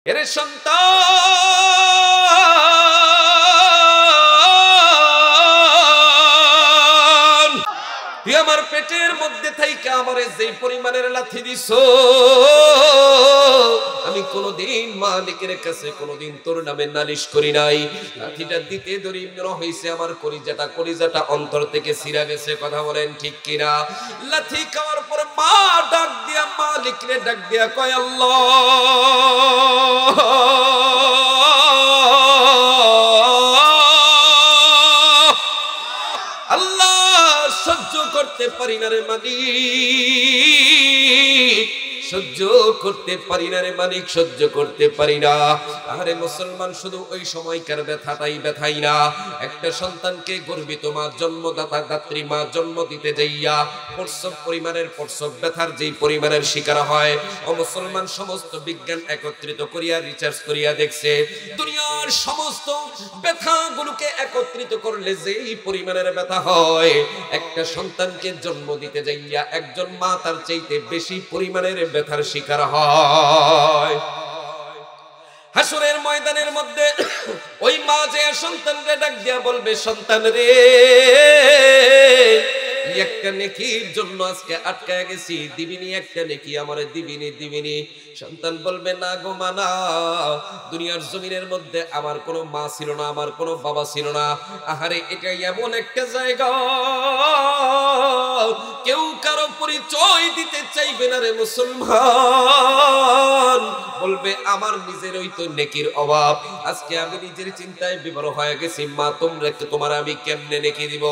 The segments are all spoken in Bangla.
এরে সন্তান, তুই আমার পেটের মধ্যে থাইকা আমারে যেই পরিমাণের লাথি দিছো, আমি কোনোদিন মালিকের কাছে কোনোদিন তোর নামে নালিশ করি নাই। লাঠিটা দিতে দেরি হইছে, আমার কলিজাটা অন্তর থেকে ছিঁড়া গেছে। কথা বলেন ঠিক কিনা? লাথি খাওয়ার পর মা ডাক দিয়া, মালিকরে ডাক দিয়া কয়, আল্লাহ আল্লাহ, সহ্য করতে পারি না রে মালিক, সহ্য করতে পারি না রে মালিক, সহ্য করতে পারি না। আরে মুসলমান, শুধু ওই সময়কার ব্যথাই না, একটা সন্তানকে গর্বিত মা, জন্মদাতা দাত্রী মা জন্ম দিতে যাইয়া প্রসব ব্যথার যেই পরিমাণের শিকার হয়, ও মুসলমান, সমস্ত বিজ্ঞান একত্রিত করিয়া রিসার্চ করিয়া দেখছে, দুনিয়ার সমস্ত ব্যথাগুলোকে একত্রিত করলে যেই পরিমাণের ব্যথা হয়, একটা সন্তানকে জন্ম দিতে যাইয়া একজন মা তার চাইতে বেশি পরিমাণের ব্যথার শিকার হয়। হাসরের ময়দানের মধ্যে ওই মা যে সন্তানকে ডাক দিয়া বলবে, সন্তান রে, একটা নেকির জন্য আজকে আটকায় গেছি, দিবিনি একটা নেকি আমারে, দিবিনি। সন্তান বলবে, না গো মা, না, দুনিয়ার জমিনের মধ্যে আমার কোনো মা ছিল না, আমার কোনো বাবা ছিল না। আহারে, এটা এমন একটা জায়গা, কেউ কারো পরিচয় দিতে চাইবে না রে মুসলমান। বলবে, আমার নিজের ওই তো নেকির অভাব, আজকে আমি নিজের চিন্তায় বিভোর হয়ে গেছি। মা, তোমার আমি কেমনে নেকি দিব?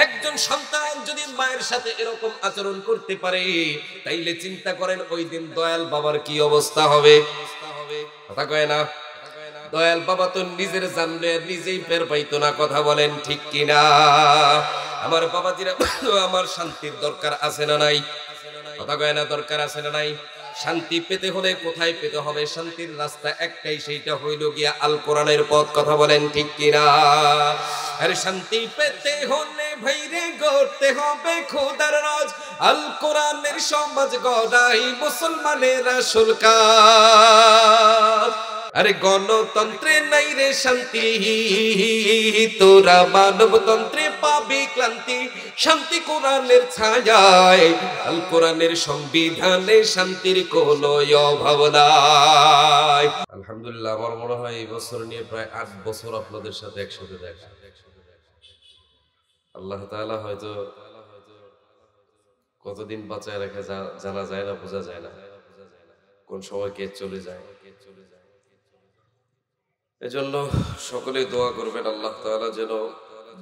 একজন সন্তান যদি মায়ের সাথে এরকম আচরণ করতে পারে, তাইলে চিন্তা করেন ওই দিন দয়াল বাবার কি অবস্থা হবে। কথা কয় না? দয়াল বাবা তো নিজের জানলে নিজেই ফের পাইতো না। কথা বলেন ঠিক কিনা? আমার বাবাজিরা, আমার শান্তির দরকার আছে না নাই? কথা কয় না? দরকার আছে না নাই? শান্তি পেতে হলে কোথায় পেতে হবে? শান্তির রাস্তা একটাই, সেইটা হইল গিয়া আল কোরআনের পথ। কথা বলেন ঠিক কিনা? আর শান্তি পেতে হলে ভাইরে গড়তে হবে খোদার রাজ, আল কোরআনের সমাজ গড়াই মুসলমানের আসল কাজ। আরে গণতন্ত্রে নাই রে শান্তি, তোরা মানবতন্ত্রে পাবি ক্লান্তি। শান্তি কোরআনের ছায়ায়, আল কোরআনের সংবিধানে শান্তির কোনো অভাব নাই। আলহামদুলিল্লাহ, আমার মনে হয় এই বছর নিয়ে প্রায় 8 বছর আপনাদের সাথে একসাথে দেখা। আল্লাহ তাআলা হয়তো কতদিন বাঁচায় রাখে জানা যায় না, বোঝা যায় না, কোন সময় কে চলে যায়। এজন্য সকলে দোয়া করবেন, আল্লাহ তাআলা যেন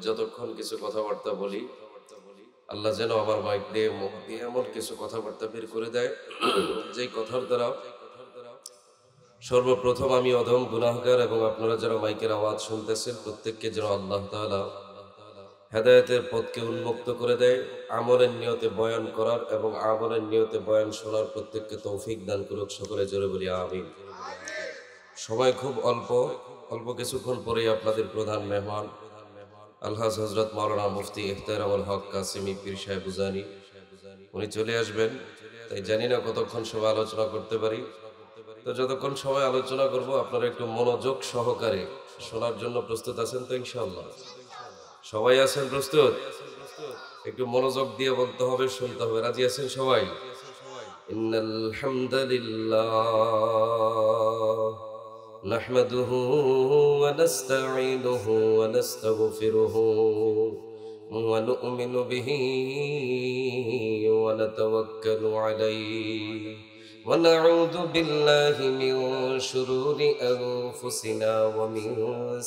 যতক্ষণ কিছু কথাবার্তা বলি, আল্লাহ যেন আমার মাইক দিয়ে, মুখ দিয়ে এমন কিছু কথাবার্তা বের করে দেয়, যেই কথার দ্বারা সর্বপ্রথম আমি অধম গুনাহগার এবং আপনারা যারা মাইকের আওয়াজ শুনতেছেন প্রত্যেককে যেন আল্লাহ তাআলা হেদায়েতের পথকে উন্মুক্ত করে দেয়, আমলের নিয়তে বয়ান করার এবং আমলের নিয়তে বয়ান শোনার প্রত্যেককে তৌফিক দান করুক। সকলে জোরে বলি আমিন। সময় খুব অল্প কিছুক্ষণ পরেই আপনাদের প্রধান মেহমান আলহাজ হযরত মাওলানা মুফতি ইখতিয়ারুল হক কাসেমি পীর সাহেব বুজানি, উনি চলে আসবেন। তাই জানি না কতক্ষণ সময় আলোচনা করতে পারি, তো যতক্ষণ সময় আলোচনা করব আপনারা একটু মনোযোগ সহকারে শোনার জন্য প্রস্তুত আছেন তো? ইনশাআল্লাহ সবাই আছেন প্রস্তুত? একটু মনোযোগ দিয়ে বলতে হবে, শুনতে হবে। রাজি আছেন সবাই? ইন্নাল হামদুলিল্লাহ নাহমাদুহু ওয়া নাস্তাঈনুহু ওয়া নাস্তাগফিরুহু ওয়া নু'মিনু বিহি ওয়া নাতাওয়াক্কালু আলাইহি ওয়া নাউযু বিল্লাহি মিন শুরুরি আনফুসিনা ওয়া মিন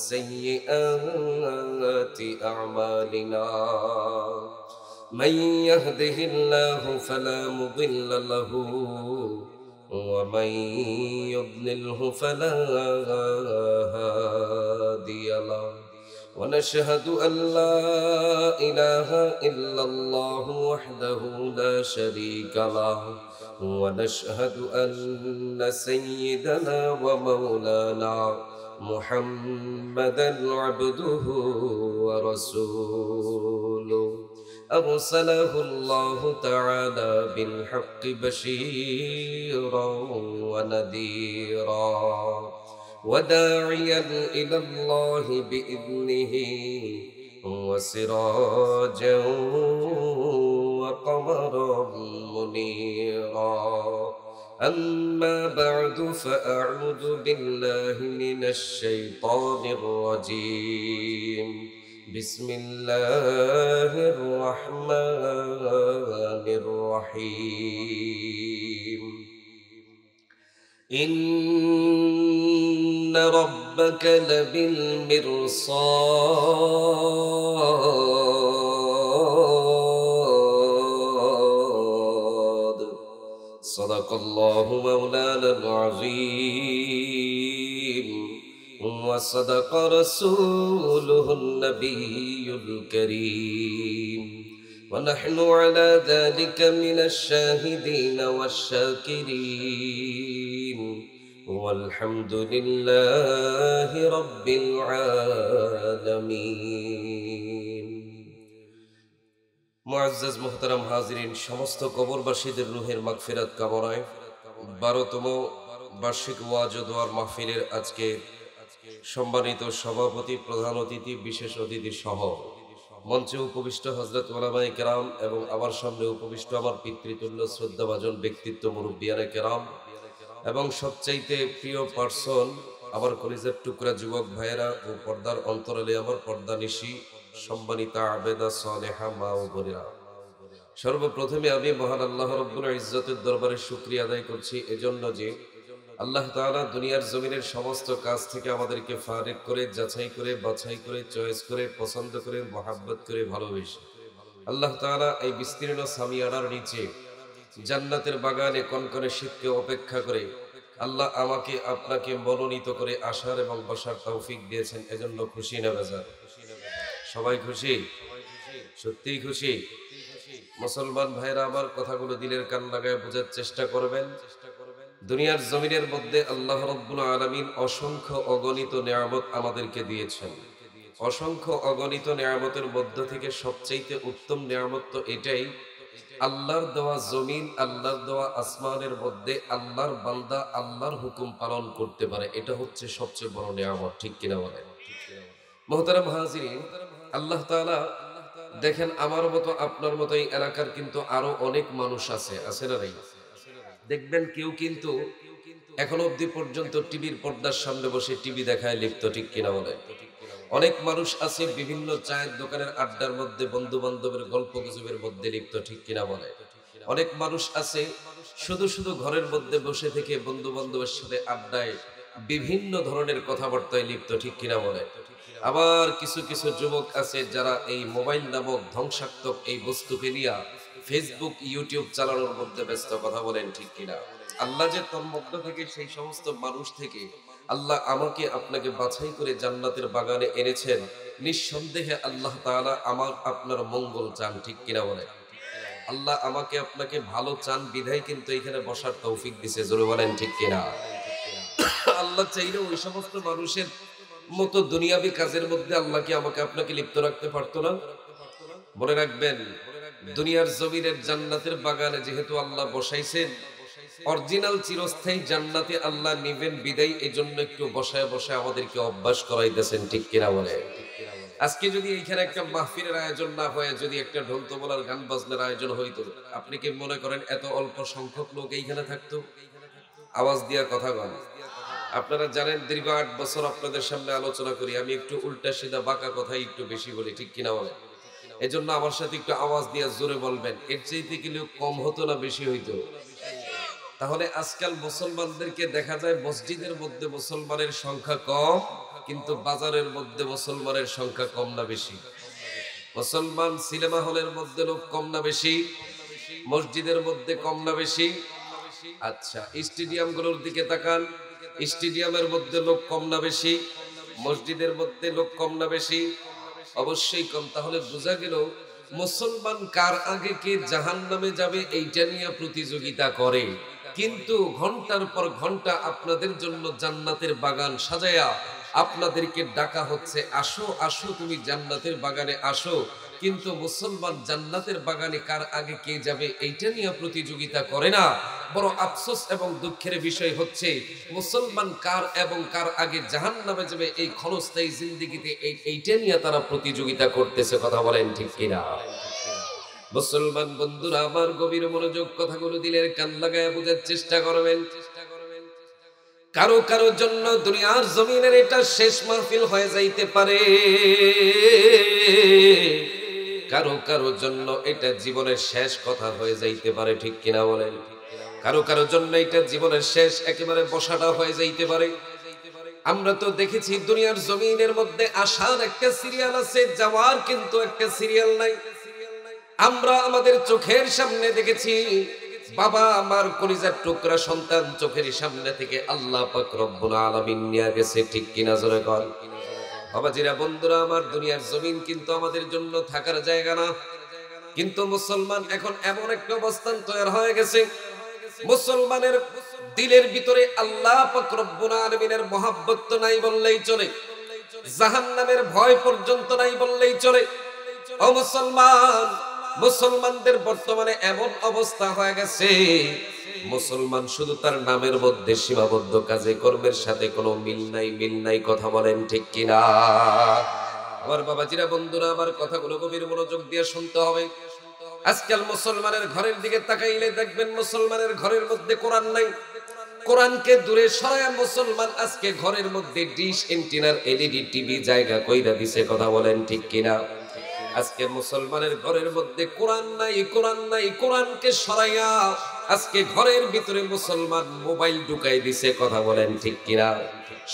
সাইয়্যিআতি আ'মালিনা। মান ইয়াহদিহিল্লাহু ফালা মুদিল্লা লাহু ومن يضلله فلا هادي له ونشهد أن لا إله إلا الله وحده لا شريك له ونشهد أن سيدنا ومولانا محمدا عبده ورسوله أرسله الله تعالى بالحق بشيرا ونذيرا وداعيا إلى الله بإذنه وسراجا وقمرا منيرا أما بعد فأعوذ بالله من الشيطان الرجيم بسم الله الرحمن الرحيم إن ربك لبالمرصاد صدق الله مولانا العظيم وصدق رسوله النبي الكريم ونحن على ذلك من الشاهدين والشاكرين والحمد لله رب العالمين মুআজ্জাজ মুহতারাম হাজিরিন, সমস্ত কবরবাসীদের রুহের মাগফিরাত কামনায় 12তম বার্ষিক ওয়াজ ও দোয়ার মাহফিলের আজকে সম্মানিত সভাপতি, প্রধান অতিথি, বিশেষ অতিথি সহ মঞ্চে উপবিষ্ট হযরত উলামায়ে কেরাম এবং আমার সামনে উপবিষ্ট আমার পিতৃতুল্য শ্রদ্ধাভাজন ব্যক্তিত্ব মুরব্বিয়ানে কেরাম এবং সবচাইতে প্রিয় পার্সন আমার কলিজার টুকরা যুবক ভাইয়েরা ও পর্দার অন্তরালে আমার পর্দানিশী সম্মানিতা আবেদা সালেহা মা ও বোনেরা, সর্বপ্রথমে আমি মহান আল্লাহ রাব্বুল ইজ্জতের দরবারে শুকরিয়া আদায় করছি এজন্য যে আল্লাহ তাআলা দুনিয়ার জমিনের সমস্ত কাজ থেকে আমাদেরকে ফারিক করে, যাচাই করে, বাছাই করে, চয়েস করে, পছন্দ করে, মহাব্বত করে, ভালোবেসে আল্লাহ তাআলা এই বিস্তীর্ণ সামিয়ানার নিচে জান্নাতের বাগানে কনকনে শীতকে অপেক্ষা করে আল্লাহ আমাকে আপনাকে মনোনীত করে আসার এবং বসার তৌফিক দিয়েছেন। এজন্য খুশি না বেজার? সবাই খুশি? সত্যিই খুশি? মুসলমান ভাইরা আমার, কথাগুলো দিলের কান লাগায় বোঝার চেষ্টা করবেন। দুনিয়ার জমিনের মধ্যে আল্লাহ রাব্বুল আলামিন অসংখ্য অগণিত নিয়ামত আমাদেরকে দিয়েছেন। অসংখ্য অগণিত নিয়ামতের মধ্য থেকে সবচেয়ে উত্তম নিয়ামত তো এটাই, আল্লাহর দেওয়া জমিন, আল্লাহর দেওয়া আসমানের মধ্যে আল্লাহর বান্দা আল্লাহর হুকুম পালন করতে পারে। এটা হচ্ছে সবচেয়ে বড় নিয়ামত, ঠিক কিনা বলেন? মুহতারাম হাজিরিন, আল্লাহ তাআলা দেখেন, আমার মতো আপনার মতো এই এলাকার কিন্তু আরো অনেক মানুষ আছে না নাই? দেখবেন কেউ কিন্তু এখন অবধি পর্যন্ত টিভির পর্দার সামনে বসে টিভি দেখায় লিপ্ত, ঠিক কিনা বলে? অনেক মানুষ আছে বিভিন্ন চায়ের দোকানের আড্ডার মধ্যে, বন্ধু বান্ধবের গল্প গুজবের মধ্যে লিপ্ত, ঠিক কিনা বলে? অনেক মানুষ আছে শুধু শুধু ঘরের মধ্যে বসে থেকে বন্ধু বান্ধবের সাথে আড্ডায় বিভিন্ন ধরনের কথাবার্তায় লিপ্ত, ঠিক কিনা বলে? আবার কিছু কিছু যুবক আছে যারা এই মোবাইল নামক ধ্বংসাত্মক এই বস্তুকে নিয়ে ফেসবুক, ইউটিউব চালানোর মধ্যে ব্যস্ত। কথা বলেন ঠিক কিনা? আল্লাহ যে তোর মধ্য থেকে সেই সমস্ত মানুষ থেকে আল্লাহ আমাকে আপনাকে বাছাই করে জান্নাতের বাগানে এনেছেন, নিঃসন্দেহে আল্লাহ তাআলা আমার আপনার মঙ্গল চান, ঠিক কিনা বলে? আল্লাহ আমাকে আপনাকে ভালো চান বিধায় কিন্তু এখানে বসার তৌফিক দিছে। জোরে বলেন ঠিক কিনা? আল্লাহ চাইলে ওই সমস্ত মানুষের মতো দুনিয়াবি কাজের মধ্যে আল্লাহ কি আমাকে আপনাকে লিপ্ত রাখতে পারতো না? মনে রাখবেন, দুনিয়ার জমিনের জান্নাতের বাগানে যেহেতু আল্লাহ বসাইছেন, অরিজিনাল চিরস্থায়ী জান্নাতে আল্লাহ নিবেন বিদায়, এজন্য একটু বসায় বসায় আমাদেরকে অভ্যাস করাইতেছেন, ঠিক কিনা বলে? আজকে যদি এইখানে একটা মাহফিলের আয়োজন না হয়, যদি একটা ঢোল তবলার গান বাজনার আয়োজন হইতো, আপনি কি মনে করেন এত অল্প সংখ্যক লোক এইখানে থাকতো? আওয়াজ দিয়া কথা বল। আপনারা জানেন দীর্ঘ 8 বছর আপনাদের সামনে আলোচনা করি, আমি একটু উল্টা সিধা বাঁকা কথাই একটু বেশি বলি, ঠিক কিনা বলে? এজন্য আমার সাথে একটু আওয়াজ দিয়ে জোরে বলবেন। এর চাইতে কি কম হতো না বেশি হইতো? তাহলে আজকাল মুসলমানদেরকে দেখা যায় মসজিদের মধ্যে মুসলমানের সংখ্যা কম, কিন্তু বাজারের মধ্যে মুসলমানের সংখ্যা কম না বেশি? মুসলমান সিনেমা হলের মধ্যে লোক কম না বেশি? মসজিদের মধ্যে কম না বেশি? আচ্ছা, স্টেডিয়াম গুলোর দিকে তাকান, স্টেডিয়ামের মধ্যে লোক কম না বেশি? মসজিদের মধ্যে লোক কম না বেশি? অবশ্যই কম। তাহলে বোঝা গেল মুসলমান কার আগে কে জাহান্নামে যাবে এইটা নিয়ে প্রতিযোগিতা করে, কিন্তু ঘন্টার পর ঘন্টা আপনাদের জন্য জান্নাতের বাগান সাজায়া আপনাদেরকে ডাকা হচ্ছে, আসো আসো তুমি জান্নাতের বাগানে আসো, কিন্তু মুসলমান জান্নাতের বাগানে কার আগে কে যাবে এইটা নিয়ে প্রতিযোগিতা করে না। বড় আফসোস এবং দুঃখের বিষয় হচ্ছে মুসলমান কার এবং কার আগে জাহান্নামে যাবে এই ক্ষণস্থায়ী জিন্দেগিতে এইটা নিয়ে তারা প্রতিযোগিতা করতেছে। কথা বলেন ঠিক কিনা? মুসলমান বন্ধুরা আমার, গভীর মনোযোগ, কথাগুলো দিলের কান লাগায় বোঝার চেষ্টা করবেন। কারো কারো জন্য দুনিয়ার জমিনের এটা শেষ মাহফিল হয়ে যাইতে পারে, কারো কারো জন্য এটা জীবনের শেষ কথা হয়ে যাইতে পারে, ঠিক কিনা বলেন? কারো কারো জন্য এটা জীবনের শেষ একেবারে বসাটা হয়ে যাইতে পারে। আমরা তো দেখেছি দুনিয়ার জমিনের মধ্যে আসার একটা সিরিয়াল আছে, যাওয়ার কিন্তু একটা সিরিয়াল নাই। আমরা আমাদের চোখের সামনে দেখেছি বাবা আমার কলিজার টুকরা সন্তান চোখের সামনে থেকে আল্লাহ পাক রব্বুল আলামিন নিয়ে গেছে, ঠিক কিনা জোরে কর। বাবাজিরা, বন্ধুরা আমার, দুনিয়ার জমিন কিন্তু আমাদের জন্য থাকার জায়গা না। কিন্তু মুসলমান এখন এমন একটা অবস্থান তৈরি হয়ে গেছে, মুসলমানের দিলের ভিতরে আল্লাহ পাক রব্বুল আলামিনের মহব্বত তো নাই বললেই চলে, জাহান্নামের ভয় পর্যন্ত নাই বললেই চলে। ও মুসলমান, মুসলমানদের বর্তমানে এমন অবস্থা হয়ে গেছে, মুসলমান শুধু তার নামের মধ্যে সীমাবদ্ধ, কাজে কর্মের সাথে কোনো মিল নাই। কথা বলেন ঠিক কিনা? আমার বাবাজিরা, বন্ধুরা আমার, কথাগুলো গভীর মনোযোগ দিয়ে শুনতে হবে। আজকাল মুসলমানের ঘরের দিকে তাকাইলে দেখবেন মুসলমানের ঘরের মধ্যে কোরআন নাই। কোরআনকে দূরে সরায়া মুসলমান আজকে ঘরের মধ্যে ডিশ এন্টিনার এলইডি টিভি জায়গা কইরা দিছে। কথা বলেন ঠিক কিনা? আজকে মুসলমানের ঘরের মধ্যে কোরআন নাই। কোরআনকে সরাইয়া আজকে ঘরের ভিতরে মুসলমান মোবাইল ঢুকাই দিছে। কথা বলেন ঠিক কিনা?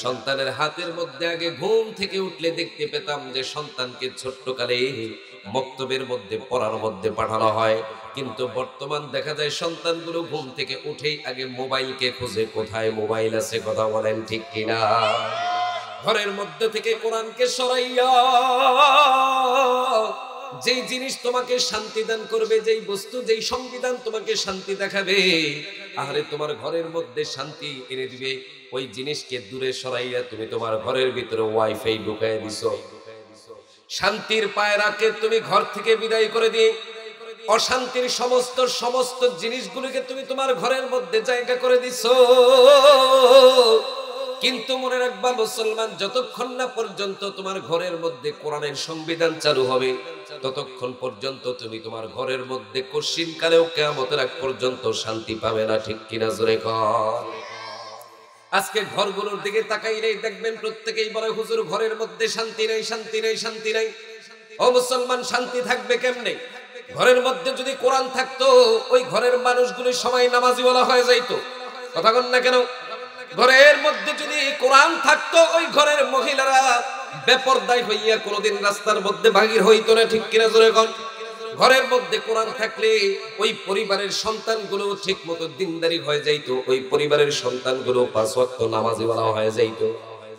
সন্তানের হাতের মধ্যে আগে ঘুম থেকে উঠলে দেখতে পেতাম যে সন্তানকে ছোট্টকালে মক্তবের মধ্যে পড়ার মধ্যে পাঠানো হয়, কিন্তু বর্তমান দেখা যায় সন্তানগুলো ঘুম থেকে উঠেই আগে মোবাইলকে খুঁজে, কোথায় মোবাইল আছে। কথা বলেন ঠিক কিনা? ঘরের মধ্যে থেকে কোরআনকে সরাইয়া যেই জিনিস তোমাকে শান্তি দান করবে, যেই বস্তু, যেই সংবিধান তোমাকে শান্তি দেখাবে, আরে তোমার ঘরের মধ্যে শান্তি এনে দিবে, ওই জিনিসকে দূরে সরাইয়া তুমি তোমার ঘরের ভিতরে ওয়াইফাই ঢুকাই দিছো। শান্তির পায়রাকে তুমি ঘর থেকে বিদায় করে দিয়ে অশান্তির সমস্ত জিনিসগুলোকে তুমি তোমার ঘরের মধ্যে জায়গা করে দিছো। কিন্তু মনে রাখবা মুসলমান, যতক্ষণ না পর্যন্ত তোমার ঘরের মধ্যে কোরআনের সংবিধান চালু হবে, ততক্ষণ পর্যন্ত তুমি তোমার ঘরের মধ্যে কশিন কালেও কিয়ামতের আগ পর্যন্ত শান্তি পাবে না, ঠিক কিনা জোরে কর। আজকে ঘরগুলোর দিকে তাকাইলেই দেখবেন প্রত্যেকেই বলে, হুজুর ঘরের মধ্যে শান্তি নাই। ও মুসলমান, শান্তি থাকবে কেমনে? ঘরের মধ্যে যদি কোরআন থাকতো, ওই ঘরের মানুষগুলো সবাই নামাজিওয়ালা হয়ে যাইতো। কথা বল না কেন? ঘরের মধ্যে যদি কোরআন থাকতো, ওই ঘরের মহিলারা বেপরদায় হইয়া কোনোদিন রাস্তার মধ্যে বাহির হইতো না, ঠিক কিনা জোরে কর। ঘরের মধ্যে কোরআন থাকলে ওই পরিবারের সন্তানগুলো ঠিক মতো দিনদারি হয়ে যাইতো, ওই পরিবারের সন্তানগুলো 5 ওয়াক্ত নামাজিওয়ালা হয়ে যাইতো।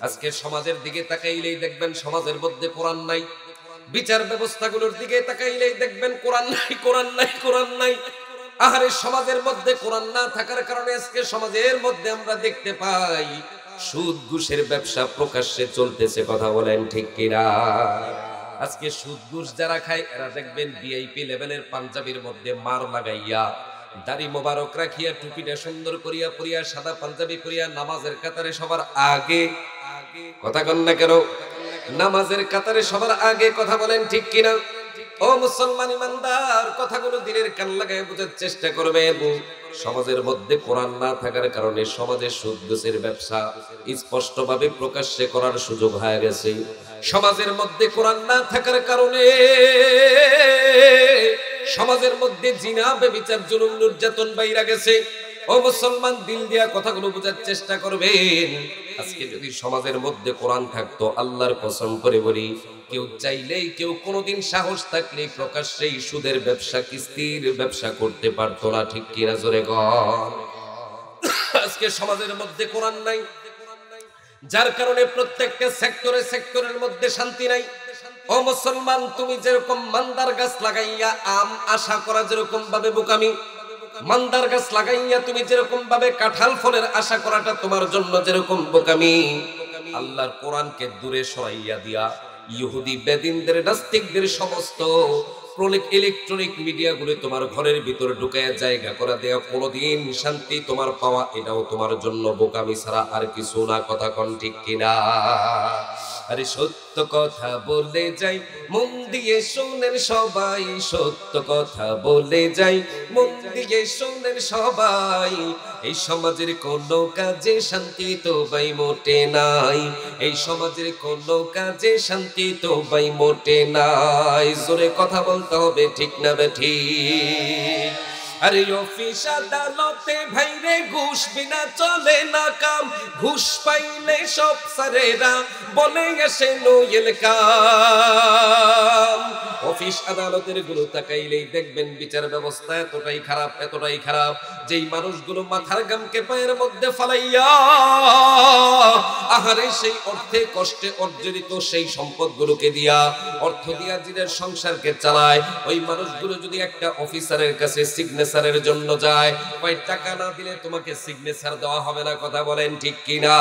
আজকে সমাজের দিকে তাকাইলেই দেখবেন সমাজের মধ্যে কোরআন নাই। বিচার ব্যবস্থাগুলোর দিকে তাকাইলেই দেখবেন কোরআন নাই। আহারে, সমাজের মধ্যে কোরআন না থাকার কারণে আজকে সমাজের মধ্যে আমরা দেখতে পাই সুদ ঘুষের ব্যবসা প্রকাশ্যে চলতেছে। কথা বলেন ঠিক কিনা? আজকে সুদ ঘুষ যারা খায় এরা দেখবেন ভিআইপি লেভেলের পাঞ্জাবির মধ্যে মার লাগাইয়া, দাড়ি মোবারক রাখিয়া, টুপিটা সুন্দর করিয়া পরিয়া, সাদা পাঞ্জাবি পরিয়া নামাজের কাতারে সবার আগে। কথা কন না কেন? নামাজের কাতারে সবার আগে। কথা বলেন ঠিক কিনা? ও মুসলমান ইমানদার, কথাগুলো দিলের কান লাগায় বোঝার চেষ্টা করবেন। সমাজের মধ্যে কোরআন না থাকার কারণে সমাজে সুদ ঘুষের ব্যবসা স্পষ্টভাবে প্রকাশ্যে করার সুযোগ হয়ে গেছে। সমাজের মধ্যে কোরআন না থাকার কারণে সমাজের মধ্যে জিনা, ব্যভিচার, জুলুম, নির্যাতন বাইরা গেছে। ও মুসলমান, দিল দিয়া কথাগুলো বোঝার চেষ্টা করবেন। আজকে যদি সমাজের মধ্যে কোরআন থাকতো, আল্লাহর কসম করে বলি, কেউ চাইলেই, কেউ কোনোদিন সাহস থাকলে প্রকাশ্যেই সুদের ব্যবসা, কিস্তির ব্যবসা করতে পারতো না, ঠিক কিনা জোরে কর। আজকে সমাজের মধ্যে কোরআন নাই, যার কারণে প্রত্যেকটা সেক্টরের মধ্যে শান্তি নাই। ও মুসলমান, তুমি যেরকম মান্দার গাছ লাগাইয়া আম আশা করা যেরকম ভাবে বোকামি, মান্দার গাছ লাগাইয়া তুমি যেরকম ভাবে কাঁঠাল ফলের আশা করাটা তোমার জন্য যেরকম বোকামি, আল্লাহর কোরআনকে দূরে সরাইয়া দিয়া ইহুদি বেদিনদের নাস্তিকদের সমস্ত ইলেকট্রনিক মিডিয়াগুলো তোমার ঘরের ভিতরে ঢুকায় জায়গা করে দেয়া, কোনোদিন শান্তি তোমার পাওয়া এটাও তোমার জন্য বোকামি ছাড়া আর কিছু না। কথা কোন ঠিক কিনা? আরে সত্য কথা বলে যাই, মন দিয়ে শোনেন সবাই, সত্য কথা বলে যাই, মন দিয়ে শোনেন সবাই। এই সমাজের কোনো কাজে শান্তি তো ভাই মোটে নাই, এই সমাজের কোনো কাজে শান্তি তো ভাই মোটে নাই। জোরে কথা বলতে হবে, ঠিক না বেঠিক? আরে অফিস আদালতে ভাইরে ঘুষ বিনা চলে না কাম, ঘুষ পাইলে সব স্যারেরা বলে আসে নোয়েল কাম। অফিস আদালতের গুলো তাকাইলেই দেখবেন বিচার ব্যবস্থা এতটাই খারাপ, এতটাই খারাপ, যেই মানুষগুলো মাথার গামকে পায়ের মধ্যে ফালাইয়া আহারে সেই অর্থে কষ্টে অর্জিত সেই সম্পদগুলোকে দিয়া, অর্থ দিয়া জিনের সংসারকে চালায়, ওই মানুষগুলো যদি একটা অফিসারের কাছে সিগনেচারের জন্য যায়, ওই টাকা না দিলে তোমাকে সিগনেচার দেওয়া হবে না। কথা বলেন ঠিক কিনা?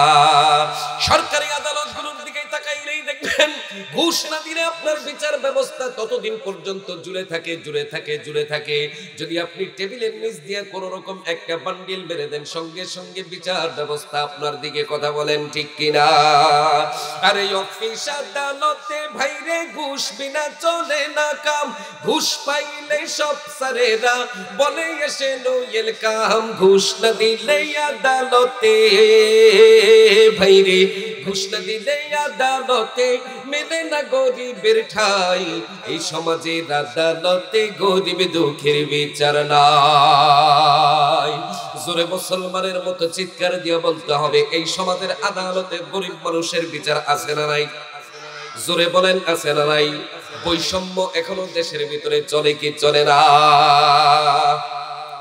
সরকারি আদালতগুলোর দিকে তাকাইলেই দেখবেন ঘুষ না দিলে আপনার বিচার ব্যবস্থা ততদিন পর্যন্ত জুড়ে থাকে, জুড়ে থাকে, জুড়ে থাকে। যদি আপনি টেবিলের নিচ দিয়ে কোনো রকম একটা বান্ডিল মেরে দেন, সঙ্গে সঙ্গে বিচার ব্যবস্থা আপনার দিকে। কথা বলেন ঠিক কিনা? আরে অফিস আদালতে ভাইরে ঘুষ বিনা চলে না কাম, ঘুষ পাইলে সব স্যারেরা বলে এসে নোয়েল কাম। ঘুষ না দিলে আদালতে ভাইরে, ঘুষ না দিলে আদালতে মেলে না গরিবের ঠাই, এই সমাজের আদালতে গরিব দুঃখের বিচার নাই। জোরে মুসলমানের মতো চিৎকার দিয়ে বলতে হবে, এই সমাজের আদালতে গরিব মানুষের বিচার আছে না নাই? জোরে বলেন, আছে না নাই? বৈষম্য এখনো দেশের ভিতরে চলে কি চলে না?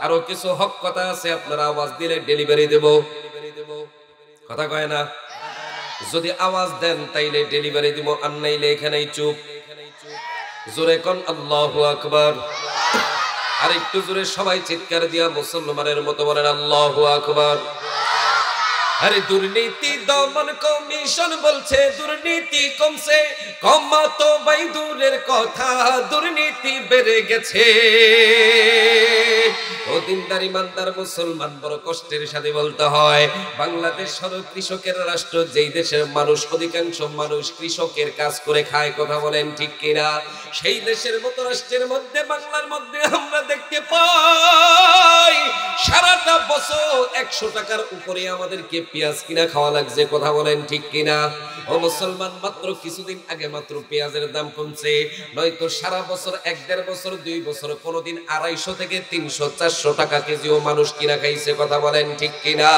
আরো কিছু হক কথা আছে, আপনারা আওয়াজ দিলে ডেলিভারি দেব। কথা কয় না? যদি আওয়াজ দেন তাইলে ডেলিভারি দিব, আর নাইলে এখানেই চুপ। জোরে কোন আল্লাহু আকবার। আর একটু জোরে সবাই চিৎকার দিয়া মুসলমানের মতো বলেন আল্লাহু আকবার। আরে দুর্নীতি দমন কমিশন বলছে দুর্নীতি কমছে, কমা তো ভাই দূরের কথা, দুর্নীতি বেড়ে গেছে। ও দিনদার ইমানদার মুসলমান, বড় কষ্টের সাথে বলতে হয়, বাংলাদেশ হলো কৃষকের রাষ্ট্র, যেই দেশের মানুষ অধিকাংশ মানুষ কৃষকের কাজ করে খায়। কথা বলেন ঠিক কিনা? সেই দেশের মতো রাষ্ট্রের মধ্যে, বাংলার মধ্যে আমরা দেখতে পাই সারাটা বছর 100 টাকার উপরে আমাদেরকে পেঁয়াজ কিনা খাওয়া লাগছে। কথা বলেন ঠিক কিনা? ও মুসলমান, মাত্র কিছুদিন আগে মাত্র পেঁয়াজের দাম কমছে, নয়তো সারা বছর 1-1.5 বছর 2 বছর কোনোদিন 250 থেকে 300 400 টাকা কেজিও মানুষ কিনা খাইছে। কথা বলেন ঠিক কিনা?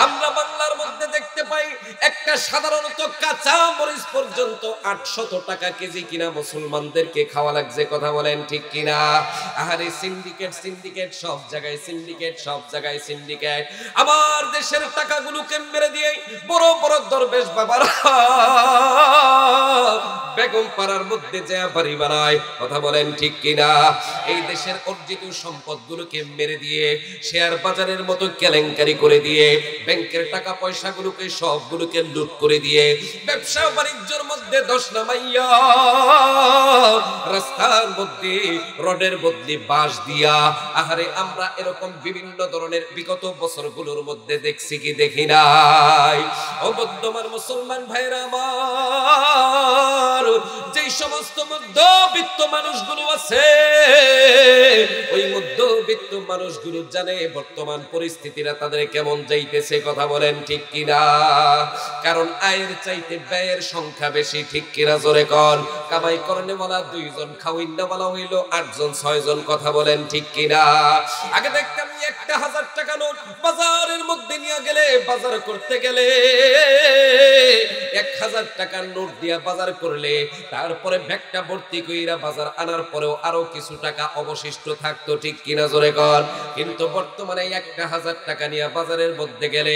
আমরা বাংলার মধ্যে দেখতে পাই একটা সাধারণত কাঁচা মরিচ পর্যন্ত 800 টাকা কেজি কিনা মুসলমানদেরকে খাওয়া লাগছে। কথা বলেন ঠিক কিনা? আহারে সিন্ডিকেট, সিন্ডিকেট, সব জায়গায় সিন্ডিকেট, সব জায়গায় সিন্ডিকেট। আমার দেশের টাকাগুলোকে মেরে দিয়ে বড় বড় দরবেশ বাবারা বেগম পাড়ার মধ্যে যা বাড়ি বানায়। কথা বলেন ঠিক কিনা? এই দেশের অর্জিত সম্পদগুলোকে মেরে দিয়ে শেয়ার বাজারের মতো কেলেঙ্কারি করে দিয়ে, ব্যাংকের টাকা পয়সাগুলোকে সবগুলোকে লুট করে দিয়ে, ব্যবসা বাণিজ্যের মধ্যে দোষ নামাইয়া রাস্তার মধ্যে রডের বদলে বাঁশ দিয়া, আহারে আমরা এরকম বিভিন্ন ধরনের বিগত বছরগুলোর মধ্যে দেখছি কি দেখি নাই? ও বর্তমান মুসলমান ভাইরা আমার, যেই সমস্ত মধ্যবিত্ত মানুষগুলো আছে, ওই মধ্যবিত্ত মানুষগুলো জানে বর্তমান পরিস্থিতিরা তাদের কেমন যাইতেছে। কথা বলেন ঠিক কিনা? কারণ আয়ের চাইতে ব্যয়ের সংখ্যা বেশি। ঠিক কিনা? জোরে কর। কামাই করনে বলা 2 জন, খাওয়াইনা বলা হইল 8 জন 6 জন। কথা বলেন ঠিক কিনা? আগে দেখতাম 1000 টাকা নোট বাজারের মধ্যে নিয়ে গেলে, বাজার করতে গেলে 1000 টাকার নোট দিয়া বাজার করলে তারপরে ব্যাগটা ভর্তি কইরা বাজার আনার পরেও আরো কিছু টাকা অবশিষ্ট থাকতো। ঠিক কিনা? জোরে কর। কিন্তু বর্তমানে 1000 টাকা নিয়ে বাজারের মধ্যে গেলে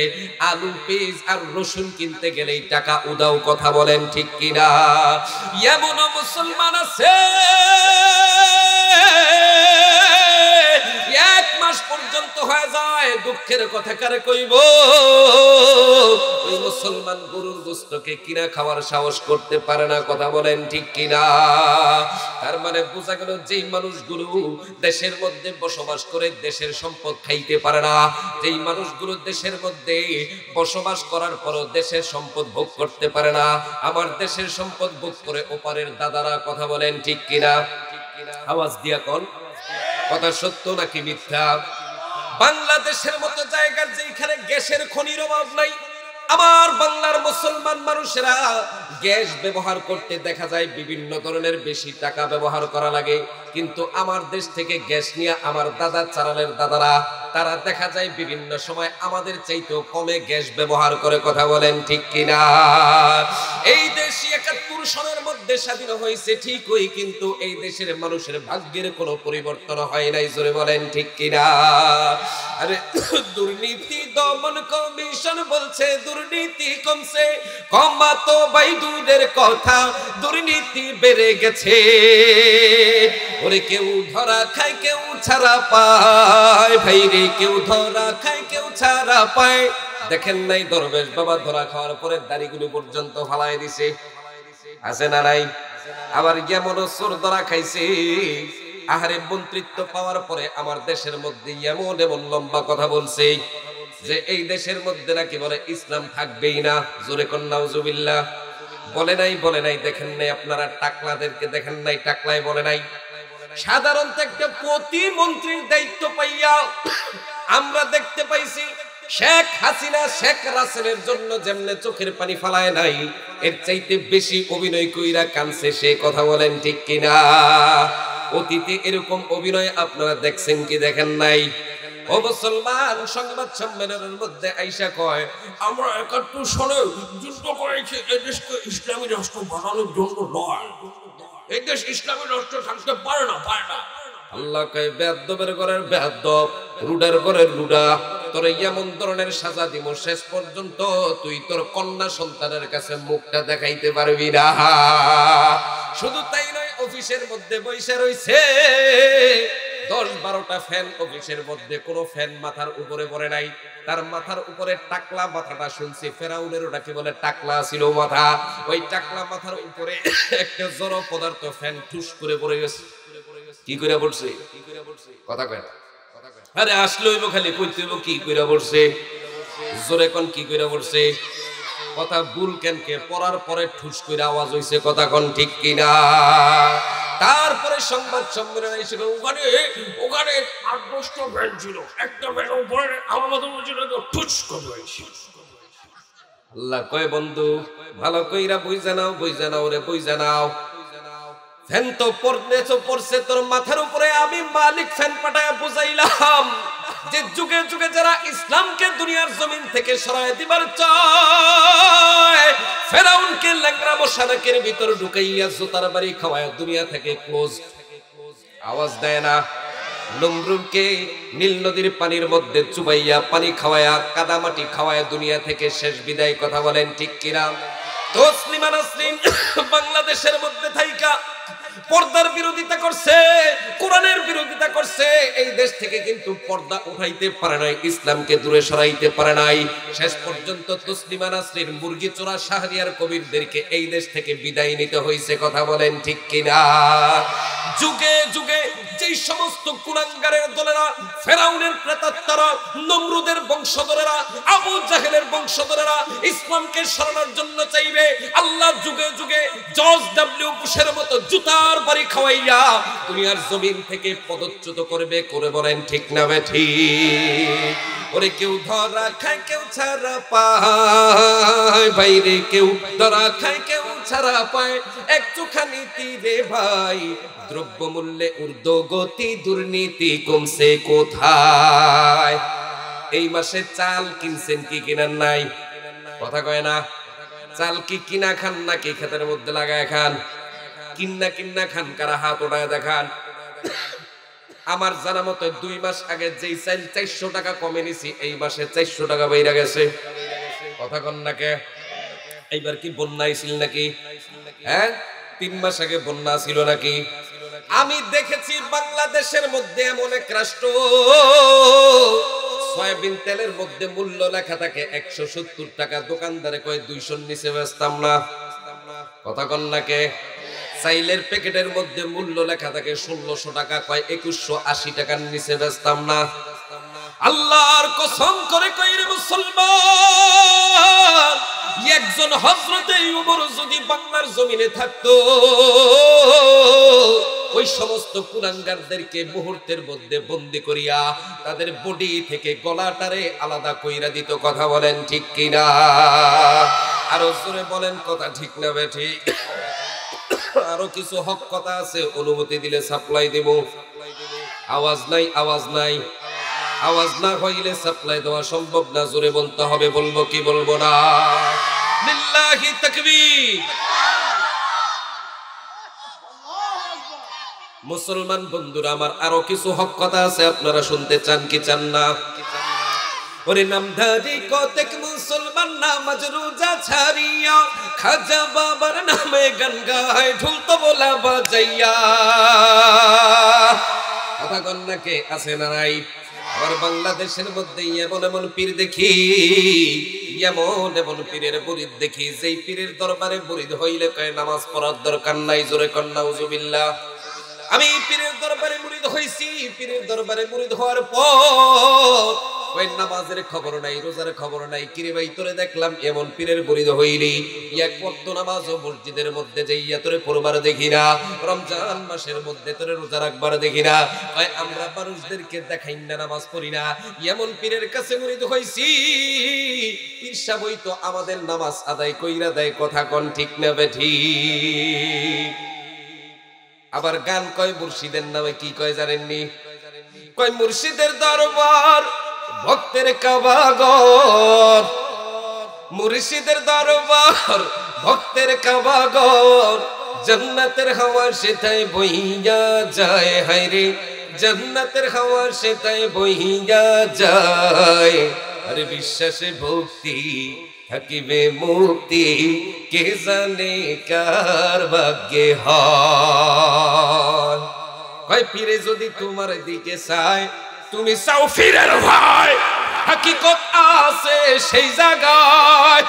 আলু, পেঁয়াজ আর রসুন কিনতে গেলেই টাকা উদাও। কথা বলেন ঠিক কিনা? এমন মুসলমান আছে 1 মাস পর্যন্ত হয়ে যায়, দুঃখের কথা কারে কইব? ওই মুসলমান গরুর গোশতকে কিনা খাওয়ার সাহস করতে পারে না, কথা বলেন ঠিক কিনা? তার মানে বোঝা গেল যেই মানুষগুলো দেশের মধ্যে বসবাস করে দেশের সম্পদ খাইতে পারে না, যেই মানুষগুলো দেশের মধ্যে বসবাস করার পরও দেশের সম্পদ ভোগ করতে পারে না, আমার দেশের সম্পদ ভোগ করে ওপারের দাদারা, কথা বলেন ঠিক কিনা? আওয়াজ দিয়া কোন কথা সত্য নাকি মিথ্যা? বাংলাদেশের মতো জায়গার যেখানে গ্যাসের খনির অভাব নাই, আমার বাংলার মুসলমান মানুষেরা গ্যাস ব্যবহার করতে দেখা যায় বিভিন্ন ধরনের বেশি টাকা ব্যবহার করা লাগে, কিন্তু আমার দেশ থেকে গ্যাস নিয়ে আমার দাদা চারালের দাদারা তারা দেখা যায় বিভিন্ন সময় আমাদের চাইতেও কমে গ্যাস ব্যবহার করে, কথা বলেন ঠিক কিনা? এই দেশ ৭১ সনের মধ্যে স্বাধীন হয়েছে ঠিকই, কিন্তু এই দেশের মানুষের ভাগ্যের কোনো পরিবর্তন হয় নাই, জোরে বলেন ঠিক কিনা? আরে দুর্নীতি দমন কমিশন বলছে দুর্নীতি কমছে, কমা তো ভাই দূরের কথা, দুর্নীতি বেড়ে গেছে। ওরে কেউ ধরা খায় কেউ ছাড়া পায়, ভাই রে কেউ ধরা খায় কেউ ছাড়া পায়। দেখেন নাই দরবেশ বাবা ধরা খাওয়ার পরে দাড়িগুলো পর্যন্ত ফালাই দিছে, আছে না নাই? আবার যেমন চোর ধরা খাইছে, আহারে মন্ত্রিত্ব পাওয়ার পরে আমার দেশের মধ্যে এমন এমন লম্বা কথা বলছে যে এই দেশের মধ্যে নাকি বলে ইসলাম থাকবেই না, জোরে কোন নাউজুবিল্লাহ। বলে নাই, দেখেন নাই আপনারা টাকলাদেরকে দেখেন নাই, টাকলায় বলে নাই। সাধারণত একটা প্রতিমন্ত্রীর দায়িত্ব পাইয়া আমরা দেখতে পাইছি শেখ হাসিনা শেখ রাসেলের জন্য যেমনে চোখের পানি ফালায় নাই, এর চাইতে বেশি অভিনয় কইরা কানছে সে, কথা বলেন ঠিক কিনা? অতীতে এরকম অভিনয় আপনারা দেখছেন কি দেখেন নাই? ও মুসলমান, সংবাদ সম্মেলনের মধ্যে আইসা কয় আমরা ৭১ সনে যুদ্ধ করেছি এই দেশকে ইসলামী রাষ্ট্র বানানোর জন্য নয়, এই দেশ ইসলামী রাষ্ট্র থাকতে পারে না। আল্লাহ কয় বেয়াদবের ঘরের বেয়াদব, রুডার ঘরের রুডা, তোর এমন ধরনের সাজা দিব শেষ পর্যন্ত তুই তোর কন্যা সন্তানের কাছে মুখটা দেখাইতে পারবি না। শুধু তাই নয়, অফিসের মধ্যে বইসা রইছে ১০-১২টা ফ্যান, অফিসের মধ্যে কোনো ফ্যান মাথার উপরে পড়ে নাই, তার মাথার উপরে টাকলা মাথাটা শুনছি ফেরাউনের ওটাকে বলে টাকলা ছিল মাথা, ওই টাকলা মাথার উপরে একটা জড় পদার্থ ফ্যান ঠুস করে পড়ে গেছে। কি করে পড়ছে? কথা কয় না, আরে আসলে হইব খালি কইতে হইব কি কইরা পড়ছে, জোরে কোন কি কইরা পড়ছে? কথা ভুল কেন কে পড়ার পরে ঠুস কইরা আওয়াজ হইছে, কথা কোন ঠিক কিনা? তারপরে সংবাদ সম্মেলন ছিল, ওখানে ৮-১০টা ভ্যান ছিল, একটা ভ্যান উপরে আমার মতো ঠুস করে হয়েছে। আল্লাহ কয় বন্ধু ভালো কইরা বুঝা নাও রে, বুঝা নাও। ফ্যান তো পড়ছে তোর মাথার উপরে, আমি মালিক ফ্যান পাঠায় বুঝাইলাম যে যুগে যুগে যারা ইসলামকে দুনিয়ার জমিন থেকে সরায় দিবার চায়, ফেরাউনকে ল্যাংড়া মশানাকের ভিতর ঢুকাইয়া জুতার বাড়ি খাওয়ায় দুনিয়া থেকে ক্লোজ। আওয়াজ দেয় না? নমরুদকে নীল নদীর পানির মধ্যে চুবাইয়া পানি খাওয়ায়া কাদামাটি খাওয়ায় দুনিয়া থেকে শেষ বিদায়, কথা বলেন ঠিক কিনা? তসলিমা নাসরিন বাংলাদেশের মধ্যে থাইকা পর্দার বিরোধিতা করছে, কোরআনের বিরোধিতা করছে, এই দেশ থেকে কিন্তু পর্দা উঠাইতে পারে নাই, ইসলামকে দূরে সরাইতে পারে নাই। শেষ পর্যন্ত তসলিমা নাসরিন মুরগি চোরা শাহরিয়ার কবিরদেরকে এই দেশ থেকে বিদায় নিতে হয়েছে, কথা বলেন ঠিক কিনা? যুগে যুগে যেই সমস্ত কুলাঙ্গারের দলেরা, ফেরাউনের প্রেতাত্মারা, নমরুদের বংশধরেরা, আবু জাহেলের বংশধরেরা ইসলামকে সরানোর জন্য চাইবে, আল্লাহ যুগে যুগে জর্জ ডব্লিউ বুশের মতো জুতার বাড়ি খাওয়াইয়া দুনিয়ার জমিন থেকে পদচ্যুত করবে, করে বলেন ঠিক না ঠিক? ওরে কেউ ধরা খায় কেউ ছাড়া পায়, বাইরে কেউ ধরা খায় কেউ ছাড়া পায়, এক চোখানি তীরে ভাই দ্রব্য মূল্যে ঊর্ধ্বগতি, দুর্নীতি কমছে কোথায়? এই মাসে চাল কিনছেন কি কিনার নাই? কথা কয় না? চাল কি কিনা খান নাকি ক্ষেতের মধ্যে লাগায় খান? কিন্না খান, কারা হাত ওঠায় দেখান। আমার জানা মতো ২ মাস আগে যেই চাল ৪০০ টাকা কমে নিছি, এই মাসে ৪০০ টাকা বাইরে গেছে, কথা কন নাকে? এইবার কি বন্যা ছিল নাকি? হ্যাঁ, ৩ মাস আগে বন্যা ছিল নাকি? আমি দেখেছি বাংলাদেশের মধ্যে এমন এক রাষ্ট্র, সয়াবিন তেলের মধ্যে মূল্য লেখা থাকে 170 টাকা, দোকানদারে কয় 200 নিচে বেচতাম না। কথা কন নাকে? চাইলের প্যাকেটের মধ্যে মূল্য লেখা থাকে 1600 টাকা, কয় 2180 টাকার নিচে বেচতাম না। আল্লাহর কসম করে কই রে মুসলমান, একজন হযরতে ওমর যদি বাংলার জমিনে থাকতো, ওই সমস্ত কুলাঙ্গারদেরকে মুহূর্তের মধ্যে বন্দী করিয়া তাদের বডি থেকে গলাটারে আলাদা কইরা দিত। কথা বলেন ঠিক কিনা? আরো জোরে বলেন কথা ঠিক না বেঠিক? আরো কিছু হক কথা আছে, অনুমতি দিলে সাপ্লাই দেব। আওয়াজ নাই, আওয়াজ নাই, আওয়াজ না হইলে সাপ্লাই দেওয়া সম্ভব না। জোরে বলতে হবে, বলবো কি বলবো না? লিল্লাহি তাকবীর। মুসলমান বন্ধুরা আমার, আরো কিছু হক কথা আছে, আপনারা শুনতে চান কি চান না? ওরে নামধারী কতক মুসলমান নামাজ রোজা ছাড়িয়া খাজা বাবার নামে গান গায়, ঢোল তবলা বাজাইয়া। কথা কন নাকে? আছে না নাই? আবার বাংলাদেশের মধ্যে এমন এমন পীর দেখি, এমন এমন পীরের মুরিদ দেখি, যেই পীরের দরবারে মুরিদ হইলে কয় নামাজ পড়ার দরকার নাই। জোরে কন নাউজুবিল্লাহ। আমি পীরের দরবারে মুরিদ হইছি, পীরের দরবারে মুরিদ হওয়ার পর ওই নামাজের খবর নাই, রোজার খবর নাই। কিরে ভাই, তোরে দেখলাম এমন পীরের মুরিদ হইলি, এক ওয়াক্ত নামাজও মসজিদের মধ্যে যাইয়া তোরে পড়বার দেখি না, রমজান মাসের মধ্যে তোরে রোজা রাখবার দেখি না। আমরা মানুষদেরকে দেখাই না নামাজ পড়ি না, এমন পীরের কাছে মুরিদ হইছি, পীর সাহেব তো আমাদের নামাজ আদায় কইরা দেয়। কথা কন ঠিক না বেঠিক? আবার গান কয় মুর্শিদের নামে, কি কয় জানেননি? কয় মুর্শিদের দরবার ভক্তের কাবাগর, মুর্শিদের দরবার ভক্তের কাবাগর, জান্নাতের হাওয়া সেটাই বইয়া যায়। হায়রে জান্নাতের হাওয়া সেটাই বইয়া যায়। আরে বিশ্বাসে ভক্তি থাকিবে মুক্তি, কে জানে কার ভাগ্যে হয়। কয় পীরে যদি তোমার দিকে চায়, তুমি চাও পীরের ভাই, হাকিকত আছে সেই জায়গায়।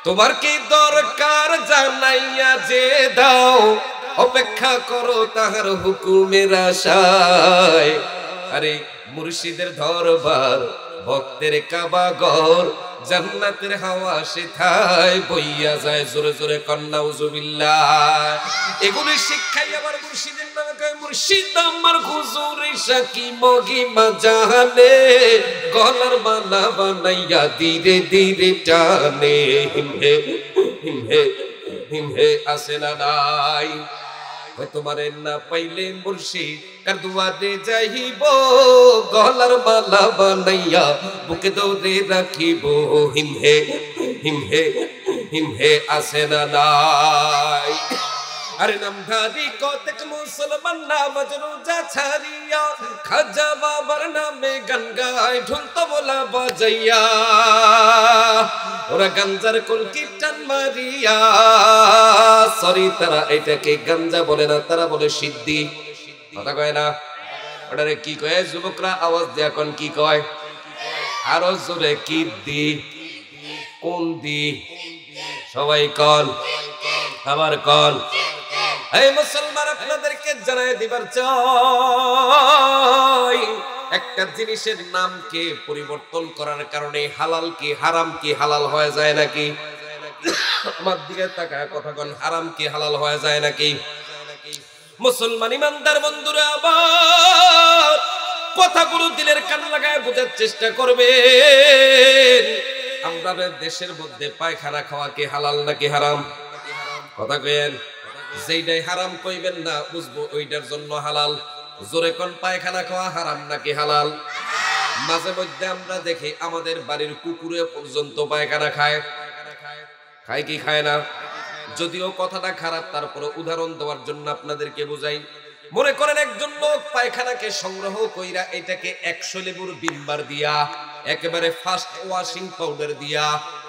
তোমার কি দরকার জানাইয়া যে দাও, অপেক্ষা করো তাহার হুকুমের আশায়। আরে মুর্শিদের দরবার ভক্তের কাবাগর, জান্নাতের হাওয়া সেথায় বইয়া যায়। জোরে জোরে কন্যা উজুবিল্লাহ। এগুলি শিক্ষাই আবার মুর্শিদের নামে কয় মুর্শিদ আমার হুজুর সাকি মহিমা জানে, গলার মালা বানাইয়া ধীরে ধীরে টানে। হিমহে হিমহে হিমহে আসে না নাই? তোমারে না পাইলে মুর্শিদ কার দুয়ারে যাইব, গলার মালা বানাইয়া বুকে দৌড়ে রাখিব। হিমহে হিমহে হিমহে আসে না নাই? আরে নামধারী কতক মুসলমান নামাজ রোজা ছাড়িয়া খাজা বাবার নামে গান গায়, ঢোল তবলা বাজাইয়া। ওরা গাঞ্জার কলকি টান মারিয়া, সরি তারা এটাকে গাঞ্জা বলে না, তারা বলে সিদ্ধি। কথা কয় না? ওটারে কি কয় যুবকরা? আওয়াজ দেয়া কোন কি কয়? আরো জোরে কি দি? কোন দি? সবাই কন, আবার কন। এই মুসলমান, আপনাদেরকে জানাই দিবার চাই, একটা জিনিসের নামকে পরিবর্তন করার কারণে হালাল কি হারাম কি হালাল হয়ে যায় নাকি? আমার দিকে তাকায় কথা কন, হারাম কি হালাল হয়ে যায় নাকি? মুসলমান ইমানদার বন্ধুরা আবার কথাগুলো দিলের কান লাগায় বোঝার চেষ্টা করবেন। আমাদের দেশের মধ্যে পায়খানা খাওয়া কি হালাল নাকি হারাম? কথা কইেন। যেইটাই হারাম কইবেন না, বুঝবো ওইটার জন্য হালাল। জোরে কোন, পায়খানা খাওয়া হারাম নাকি হালাল? মাঝে মধ্যে আমরা দেখি আমাদের বাড়ির কুকুরে পর্যন্ত পায়খানা খায়। খায় কি খায় না? যদিও কথাটা খারাপ, তারপরে উদাহরণ দেওয়ার জন্য আপনাদেরকে বুঝাই। মনে করেন একজন লোক পায়খানাকে সংগ্রহ কইরা এটাকে 100 লেবুর বিমবার দিয়া, একেবারে ফার্স্ট ওয়াশিং পাউডার দিয়া,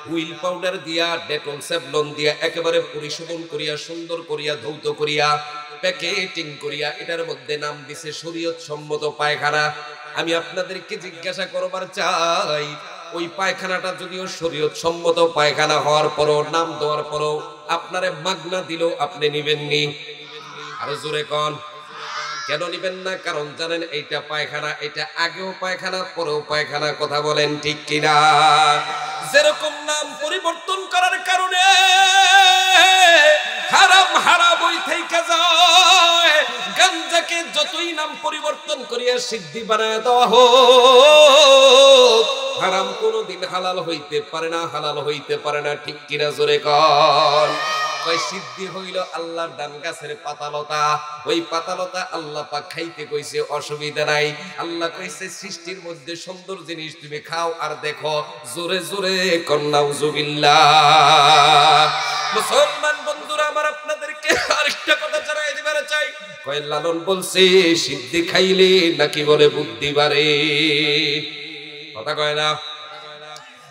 হুইল পাউডার দিয়া, ডেটল স্যাভলন দিয়া একেবারে পরিশোধন করিয়া সুন্দর করিয়া ধৌত করিয়া প্যাকেটিং করিয়া এটার মধ্যে নাম দিছে শরীয়ত সম্মত পায়খানা। আমি আপনাদেরকে জিজ্ঞাসা করবার চাই, ওই পায়খানাটা যদিও শরীয়ত সম্মত পায়খানা হওয়ার পরও, নাম দেওয়ার পরও আপনারে মাগনা দিল, আপনি নিবেননি? আরো জোরে কোন, কেন নিবেন না? কারণ জানেন এইটা পায়খানা, এটা আগেও পায়খানা পরেও পায়খানা। কথা বলেন ঠিক কিনা? যেরকম নাম পরিবর্তন করার কারণে হারাম হারাম ওই থেকে যায়, গাঞ্জাকে যতই নাম পরিবর্তন করিয়া সিদ্ধি বানায় দেওয়া হোক, হারাম কোনোদিন হালাল হইতে পারে না, হালাল হইতে পারে না। ঠিক কিনা? জোরে কর। সিদ্ধি হইল আল্লাহর দান গাছের পাতালতা, ওই পাতালতা আল্লাহ পাক খাইতে কইছে, অসুবিধা নাই। আল্লাহ কইছে সৃষ্টির মধ্যে সুন্দর জিনিস তুমি খাও আর দেখো। জোরে জোরে নাউজুবিল্লাহ। মুসলমান বন্ধুরা আমার, আপনাদেরকে আরেকটা কথা জানাই দিবার চাই। কয় লালন বলছে সিদ্ধি খাইলে নাকি বলে বুদ্ধি বাড়ে। কথা কয় না?